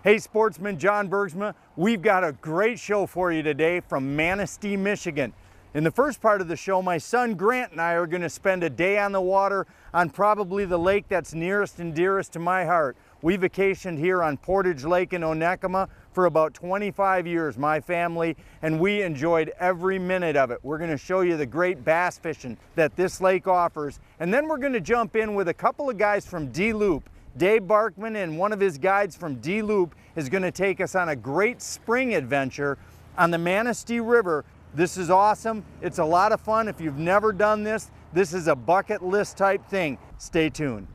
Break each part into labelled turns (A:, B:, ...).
A: Hey sportsman, John Bergsma, we've got a great show for you today from Manistee, Michigan. In the first part of the show, my son Grant and I are going to spend a day on the water on probably the lake that's nearest and dearest to my heart. We vacationed here on Portage Lake in Onekama for about 25 years, my family, and we enjoyed every minute of it. We're going to show you the great bass fishing that this lake offers, and then we're going to jump in with a couple of guys from D-Loop. Dave Barkman and one of his guides from D-Loop is going to take us on a great spring adventure on the Manistee River. This is awesome. It's a lot of fun. If you've never done this, this is a bucket list type thing. Stay tuned.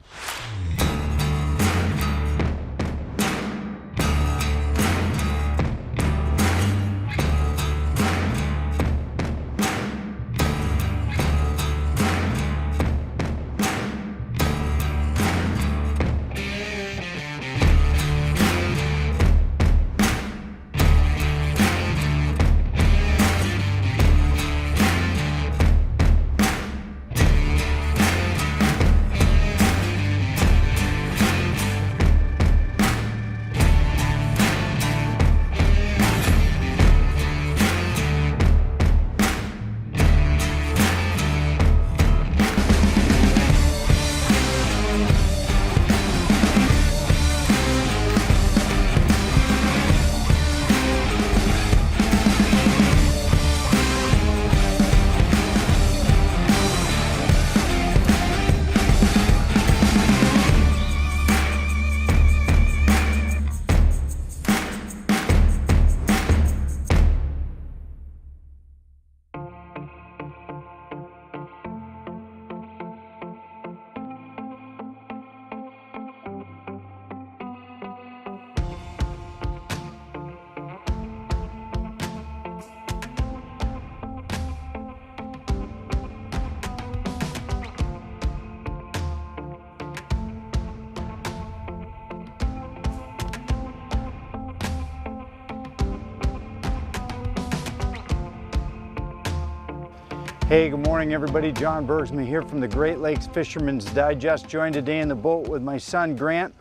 A: Hey, good morning everybody. John Bergsma here from the Great Lakes Fisherman's Digest. Joined today in the boat with my son Grant.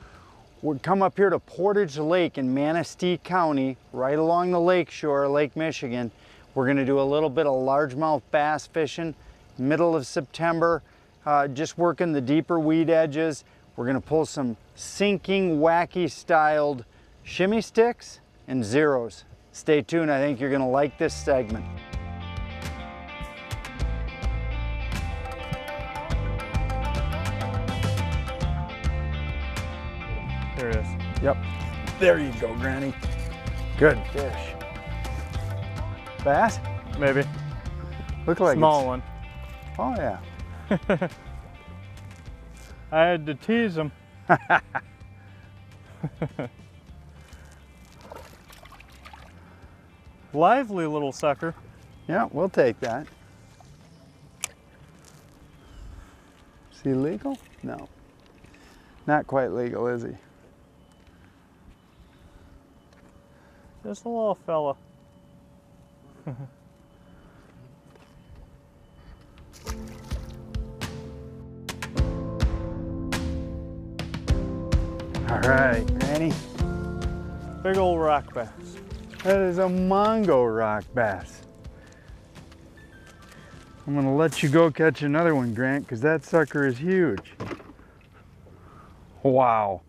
A: We'll come up here to Portage Lake in Manistee County, right along the lake shore, Lake Michigan. We're gonna do a little bit of largemouth bass fishing, middle of September, just working the deeper weed edges. We're gonna pull some sinking, wacky styled shimmy sticks and zeros. Stay tuned, I think you're gonna like this segment.
B: There it is.
A: Yep. There you go, Granny. Good fish. Bass?
B: Maybe.
A: Look like
B: small one.
A: Oh yeah.
B: I had to tease him. Lively little sucker.
A: Yeah, we'll take that. Is he legal? No. Not quite legal, is he?
B: Just a little fella.
A: All right, Granny.
B: Big old rock bass.
A: That is a Mongo rock bass. I'm gonna let you go catch another one, Grant, because that sucker is huge. Wow.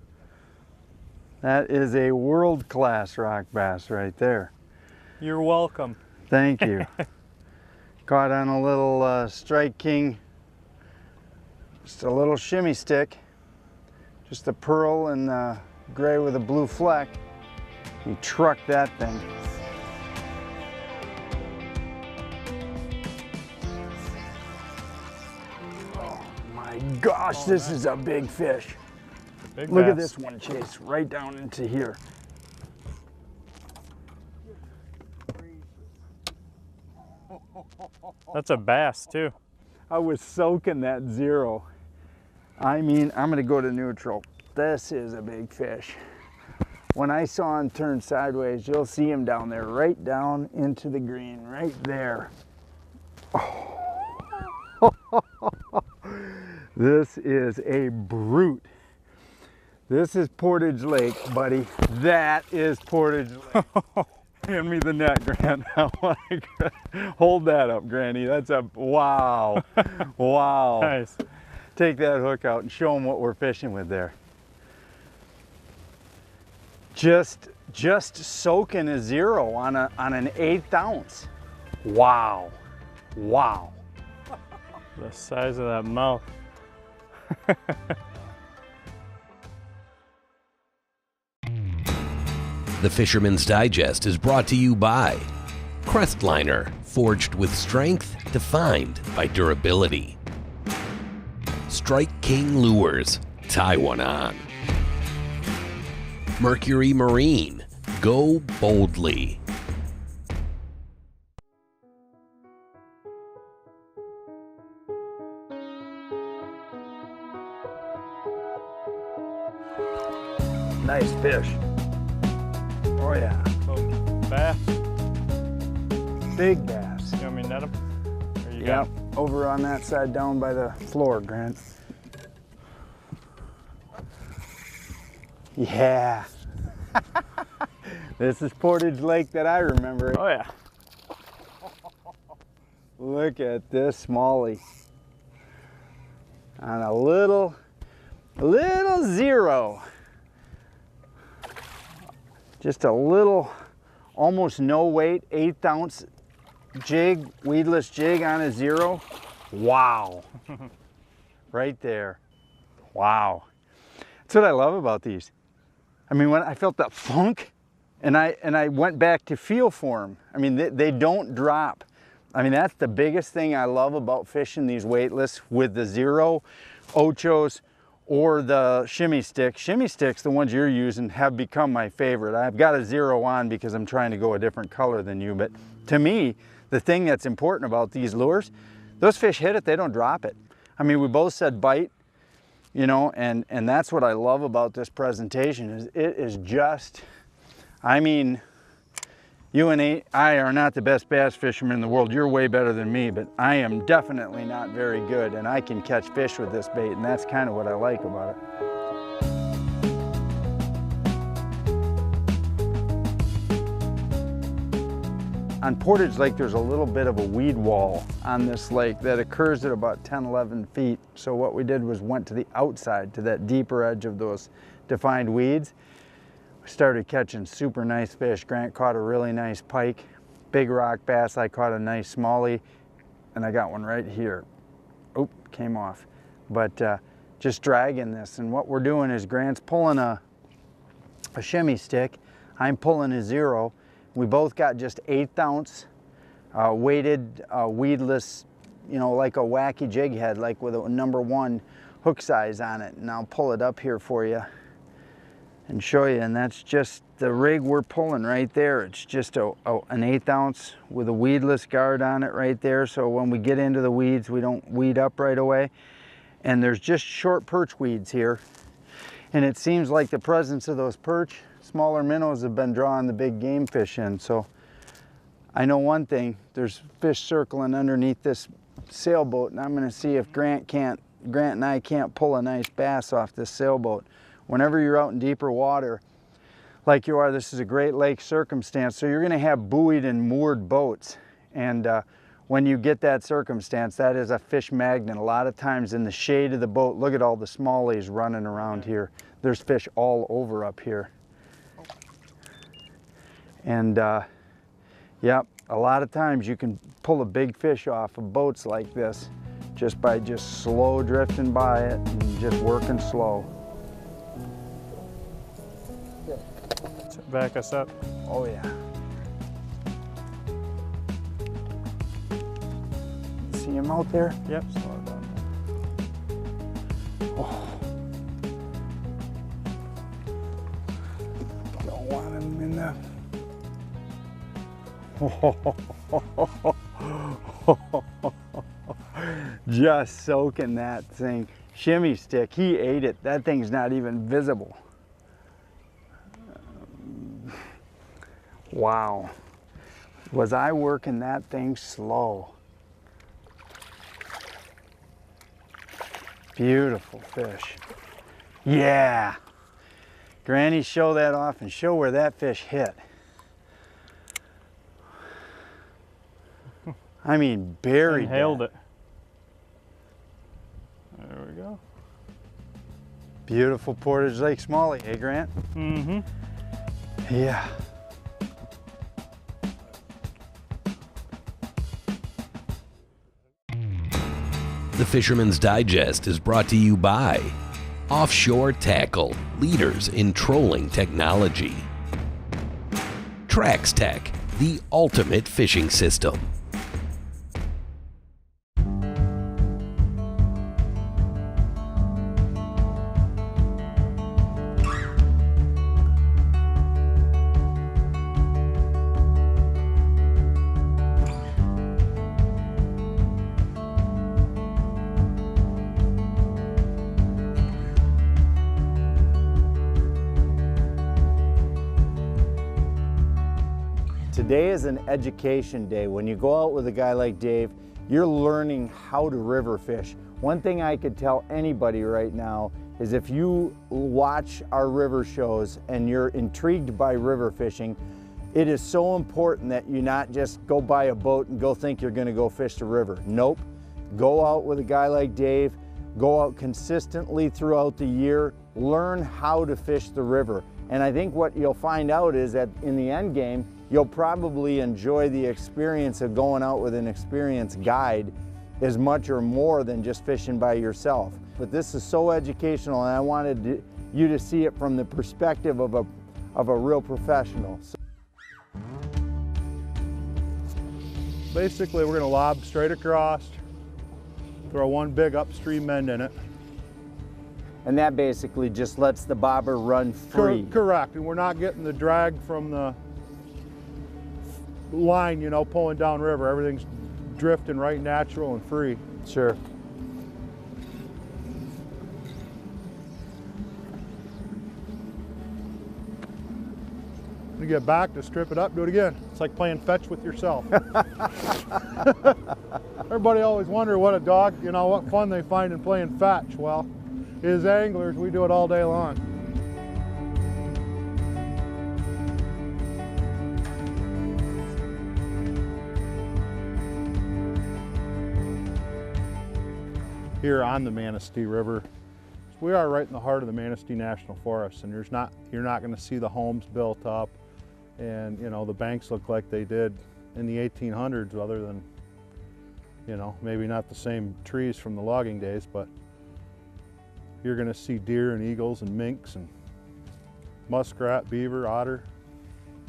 A: That is a world-class rock bass right there.
B: You're welcome.
A: Thank you. Caught on a little Strike King, just a little shimmy stick, just a pearl and gray with a blue fleck. He trucked that thing. Oh my gosh, this is a big fish.
B: Big
A: Look at
B: bass.
A: this one, Chase, right down into here.
B: That's a bass too.
A: I was soaking that zero. I mean, I'm gonna go to neutral. This is a big fish. When I saw him turn sideways, you'll see him down there, right down into the green, right there. Oh. This is a brute. This is Portage Lake, buddy. That is Portage Lake. Hand me the net, Grant. I want to hold that up, Granny. That's a, wow. Wow.
B: Nice.
A: Take that hook out and show them what we're fishing with there. Just soaking a 0 on an 1/8 ounce. Wow. Wow.
B: The size of that mouth.
C: The Fisherman's Digest is brought to you by Crestliner, forged with strength, defined by durability. Strike King Lures, tie one on. Mercury Marine, go boldly.
A: Nice fish. Oh yeah.
B: Bass.
A: Big bass.
B: You want me to net 'em? Or you
A: Yep.
B: got 'em?
A: Over on that side down by the floor, Grant. Yeah. This is Portage Lake that I remember.
B: Oh yeah.
A: Look at this smallie. On a little 0. Just a little, almost no weight, 1/8 ounce jig, weedless jig on a 0. Wow. Right there. Wow. That's what I love about these. I mean, when I felt that funk and I went back to feel for them. I mean, they don't drop. I mean, that's the biggest thing I love about fishing these weightless with the 0, ochos, or the shimmy sticks. Shimmy sticks, the ones you're using, have become my favorite. I've got a 0 on because I'm trying to go a different color than you, but to me, the thing that's important about these lures, those fish hit it, they don't drop it. I mean, we both said bite, you know, and that's what I love about this presentation, is it is just, I mean, you and I are not the best bass fishermen in the world. You're way better than me, but I am definitely not very good, and I can catch fish with this bait, and that's kind of what I like about it. On Portage Lake, there's a little bit of a weed wall on this lake that occurs at about 10, 11 feet. So what we did was went to the outside, to that deeper edge of those defined weeds. We started catching super nice fish. Grant caught a really nice pike, big rock bass. I caught a nice smallie, and I got one right here. Oop, came off. But just dragging this, and what we're doing is Grant's pulling a shimmy stick, I'm pulling a 0. We both got just 1/8 ounce weighted weedless, you know, like a wacky jig head, like with a #1 hook size on it. And I'll pull it up here for you and show you, and that's just the rig we're pulling right there. It's just an 1/8 ounce with a weedless guard on it right there, so when we get into the weeds we don't weed up right away. And there's just short perch weeds here, and it seems like the presence of those perch, smaller minnows, have been drawing the big game fish in. So I know one thing, there's fish circling underneath this sailboat, and I'm going to see if Grant and I can't pull a nice bass off this sailboat. Whenever you're out in deeper water, like you are, this is a Great Lake circumstance, so you're going to have buoyed and moored boats. And when you get that circumstance, that is a fish magnet. A lot of times in the shade of the boat, look at all the smallies running around here. There's fish all over up here. And yep, a lot of times you can pull a big fish off of boats like this just by just slow drifting by it and just working slow.
B: Back us up.
A: Oh yeah. See him out there?
B: Yep, slow it down.
A: Oh. Don't want him in the... Just soaking that thing. Shimmy stick, he ate it. That thing's not even visible. Wow. Was I working that thing slow? Beautiful fish. Yeah. Granny, show that off and show where that fish hit. I mean, buried
B: Inhaled
A: that.
B: it. There we go.
A: Beautiful Portage Lake smallie, hey Grant?
B: Mm-hmm.
A: Yeah.
C: The Fisherman's Digest is brought to you by Offshore Tackle, leaders in trolling technology. Trax Tech, the ultimate fishing system.
A: Today is an education day. When you go out with a guy like Dave, you're learning how to river fish. One thing I could tell anybody right now is if you watch our river shows and you're intrigued by river fishing, it is so important that you not just go buy a boat and go think you're gonna go fish the river. Nope. Go out with a guy like Dave, go out consistently throughout the year, learn how to fish the river. And I think what you'll find out is that in the end game, you'll probably enjoy the experience of going out with an experienced guide as much or more than just fishing by yourself. But this is so educational, and I wanted you to see it from the perspective of a real professional.
D: Basically, we're going to lob straight across, throw one big upstream end in it.
A: And that basically just lets the bobber run free.
D: Correct, and we're not getting the drag from the line, you know, pulling downriver. Everything's drifting right natural and free.
A: Sure.
D: When you get back to strip it up, do it again. It's like playing fetch with yourself. Everybody always wonder what a dog, you know, what fun they find in playing fetch. Well, as anglers, we do it all day long. Here on the Manistee River, we are right in the heart of the Manistee National Forest, and you're not going to see the homes built up, and you know the banks look like they did in the 1800s, other than, you know, maybe not the same trees from the logging days, but you're going to see deer and eagles and minks and muskrat, beaver, otter.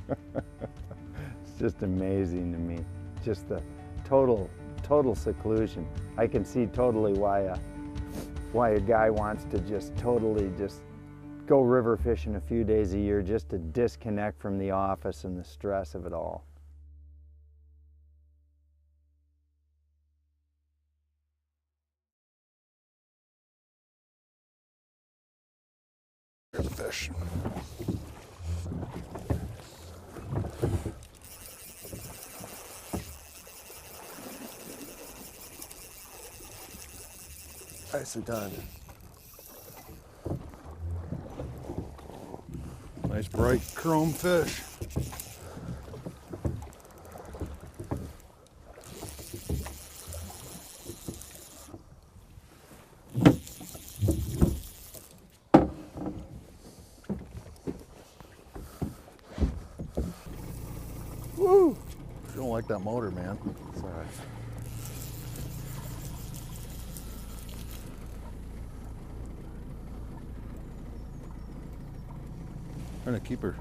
A: It's just amazing to me. Just the total seclusion. I can see totally why a guy wants to just totally just go river fishing a few days a year just to disconnect from the office and the stress of it all.
D: Here's a fish.
E: Nicely done.
D: Nice bright chrome fish. Woo! I don't like that motor, man.
E: It's all right.
D: Trying to keep her.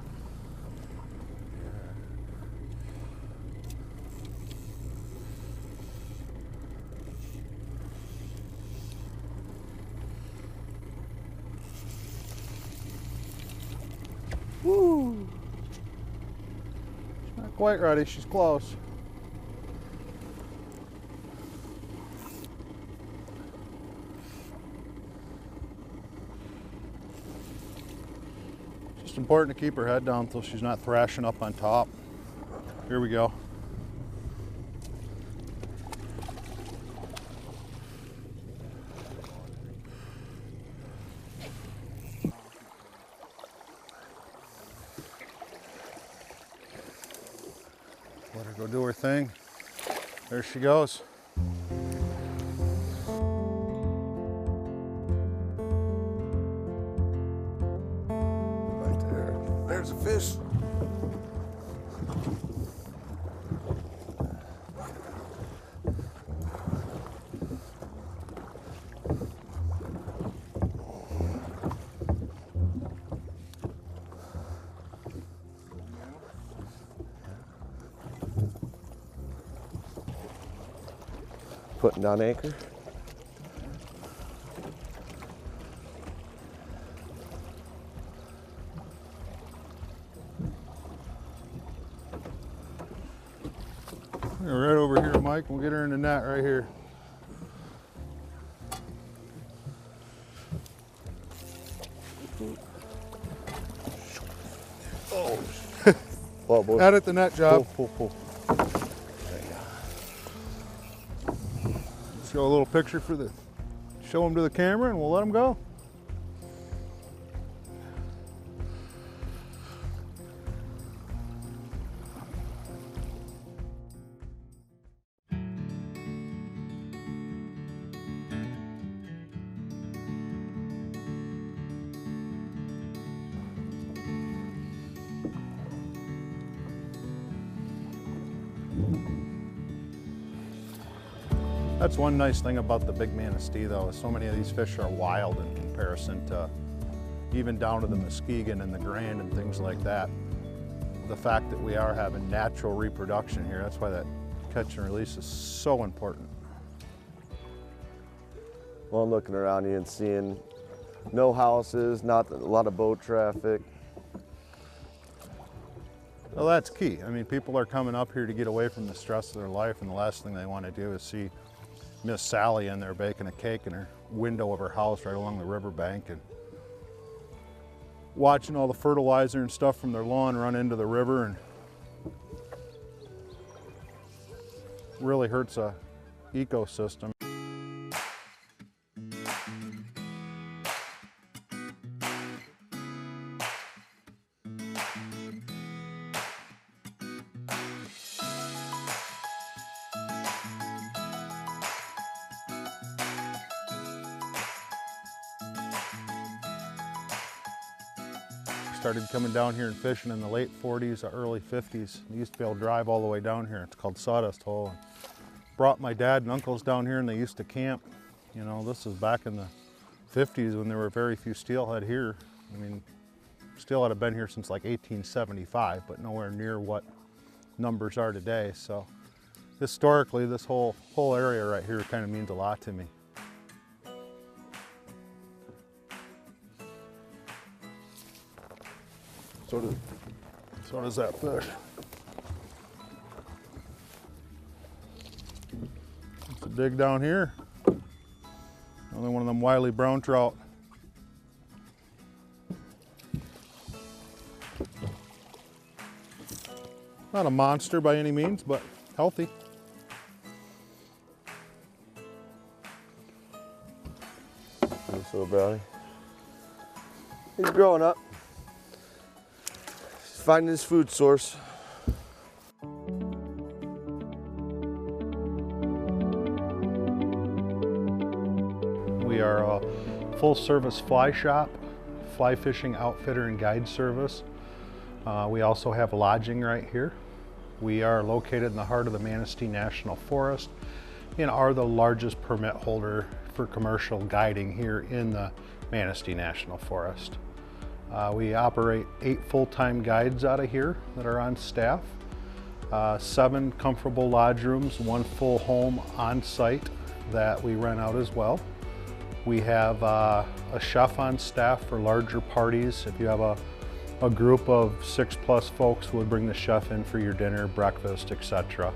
D: Woo! She's not quite ready, she's close. It's important to keep her head down until she's not thrashing up on top. Here we go. Let her go do her thing. There she goes.
E: Right there. There's a fish. Putting down anchor.
D: Right over here, Mike. We'll get her in the net right here.
E: Oh, well, boy.
D: Out at the net job.
E: Pull, pull, pull.
D: Show a little picture for the, show them to the camera and we'll let them go. That's one nice thing about the big Manistee though, is so many of these fish are wild in comparison to even down to the Muskegon and the Grand and things like that. The fact that we are having natural reproduction here, that's why that catch and release is so important.
E: Well, I'm looking around here and seeing no houses, not a lot of boat traffic.
D: Well, that's key. I mean, people are coming up here to get away from the stress of their life, and the last thing they want to do is see Miss Sally in there baking a cake in her window of her house right along the riverbank and watching all the fertilizer and stuff from their lawn run into the river, and really hurts a ecosystem. Started coming down here and fishing in the late 40s, early 50s. I used to be able to drive all the way down here. It's called Sawdust Hole. And brought my dad and uncles down here and they used to camp. You know, this is back in the 50s when there were very few steelhead here. I mean, steelhead have been here since like 1875, but nowhere near what numbers are today. So historically, this whole area right here kind of means a lot to me. So does that fish. It's a dig down here. Another one of them wily brown trout. Not a monster by any means, but healthy.
E: So, Brownie. He's growing up. Finding his food source.
D: We are a full-service fly shop, fly fishing outfitter and guide service. We also have lodging right here. We are located in the heart of the Manistee National Forest and are the largest permit holder for commercial guiding here in the Manistee National Forest. We operate 8 full-time guides out of here that are on staff, 7 comfortable lodge rooms, 1 full home on site that we rent out as well. We have a chef on staff for larger parties. If you have a group of 6+ folks, we'll bring the chef in for your dinner, breakfast, etc.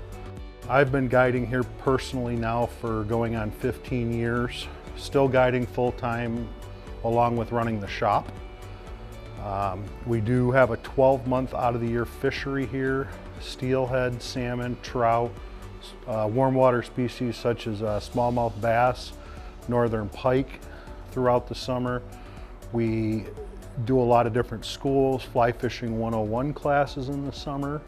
D: I've been guiding here personally now for going on 15 years, still guiding full-time along with running the shop. We do have a 12-month out of the year fishery here, steelhead, salmon, trout, warm water species such as smallmouth bass, northern pike throughout the summer. We do a lot of different schools, fly fishing 101 classes in the summer.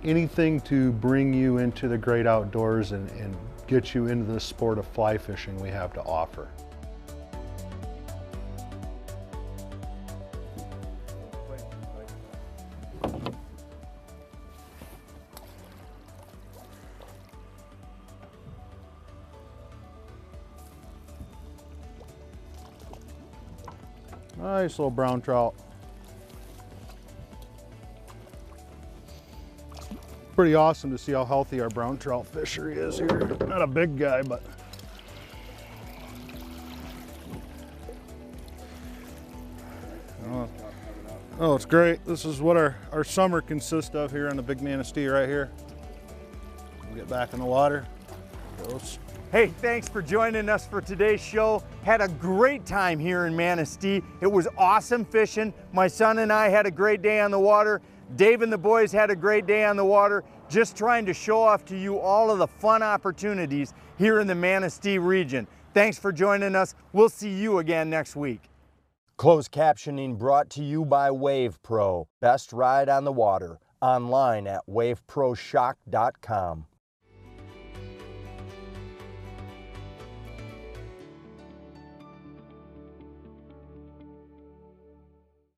D: anything to bring you into the great outdoors and get you into the sport of fly fishing we have to offer. Nice little brown trout. Pretty awesome to see how healthy our brown trout fishery is here. Not a big guy, but oh, it's great. This is what our summer consists of here on the Big Manistee right here. We'll get back in the water. Goes.
A: Hey, thanks for joining us for today's show. Had a great time here in Manistee. It was awesome fishing. My son and I had a great day on the water. Dave and the boys had a great day on the water. Just trying to show off to you all of the fun opportunities here in the Manistee region. Thanks for joining us. We'll see you again next week. Closed captioning brought to you by Wave Pro. Best ride on the water. Online at waveproshock.com.